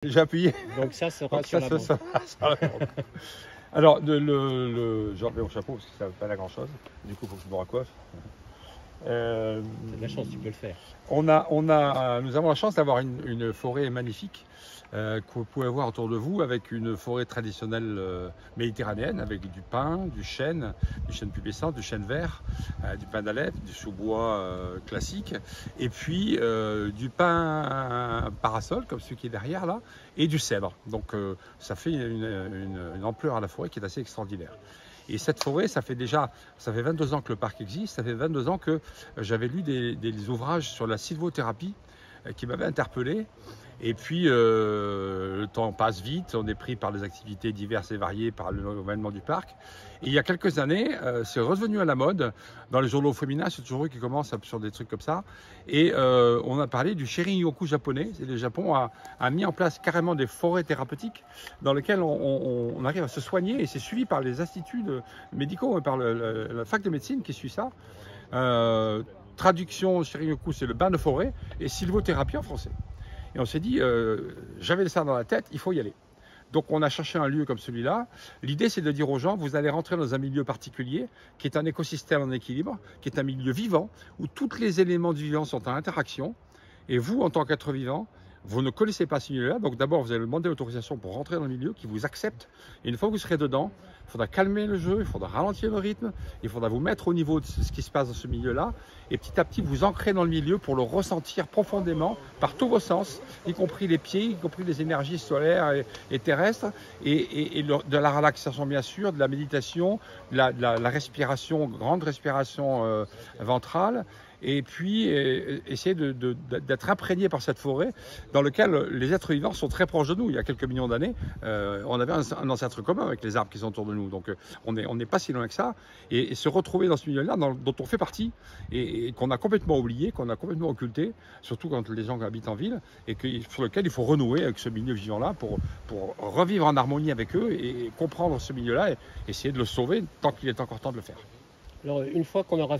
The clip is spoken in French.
J'ai appuyé. Donc ça sera Donc sur la bande. ça sur la bande. Alors, je remets mon chapeau parce que ça ne veut pas la grand chose. Du coup, il faut que je me recoiffe. T'as de la chance, tu peux le faire. Nous avons la chance d'avoir une forêt magnifique que vous pouvez voir autour de vous, avec une forêt traditionnelle méditerranéenne, avec du pin, du chêne pubescent, du chêne vert, du pin d'Alep, du sous-bois classique, et puis du pin parasol, comme celui qui est derrière là, et du cèdre. Donc ça fait une ampleur à la forêt qui est assez extraordinaire. Et cette forêt, ça fait 22 ans que le parc existe, ça fait 22 ans que j'avais lu des ouvrages sur la sylvothérapie qui m'avaient interpellé. Et puis, le temps passe vite, on est pris par des activités diverses et variées, par le renouvellement du parc. Et il y a quelques années, c'est revenu à la mode. Dans les journaux féminins, c'est toujours eux qui commencent sur des trucs comme ça. Et on a parlé du Shinrin-yoku japonais. Le Japon a mis en place carrément des forêts thérapeutiques dans lesquelles on arrive à se soigner. Et c'est suivi par les instituts médicaux, par la fac de médecine qui suit ça. Traduction, Shinrin-yoku, c'est le bain de forêt, et sylvothérapie en français. Et on s'est dit, j'avais ça dans la tête, il faut y aller. Donc on a cherché un lieu comme celui-là. L'idée, c'est de dire aux gens, vous allez rentrer dans un milieu particulier, qui est un écosystème en équilibre, qui est un milieu vivant, où tous les éléments du vivant sont en interaction. Et vous, en tant qu'être vivant, vous ne connaissez pas ce milieu-là. Donc d'abord, vous allez demander l'autorisation pour rentrer dans le milieu, qui vous accepte. Et une fois que vous serez dedans, il faudra calmer le jeu, il faudra ralentir le rythme, il faudra vous mettre au niveau de ce qui se passe dans ce milieu-là. Et petit à petit, vous ancrer dans le milieu pour le ressentir profondément par tous vos sens, y compris les pieds, y compris les énergies solaires et terrestres, et de la relaxation bien sûr, de la méditation, de la respiration, grande respiration ventrale. Et puis essayer d'être imprégné par cette forêt dans laquelle les êtres vivants sont très proches de nous. Il y a quelques millions d'années, on avait un ancêtre commun avec les arbres qui sont autour de nous. Donc on n'est pas si loin que ça. Et se retrouver dans ce milieu-là dont on fait partie et qu'on a complètement oublié, qu'on a complètement occulté, surtout quand les gens habitent en ville, et sur lequel il faut renouer avec ce milieu vivant-là pour revivre en harmonie avec eux et comprendre ce milieu-là et essayer de le sauver tant qu'il est encore temps de le faire. Alors une fois qu'on aura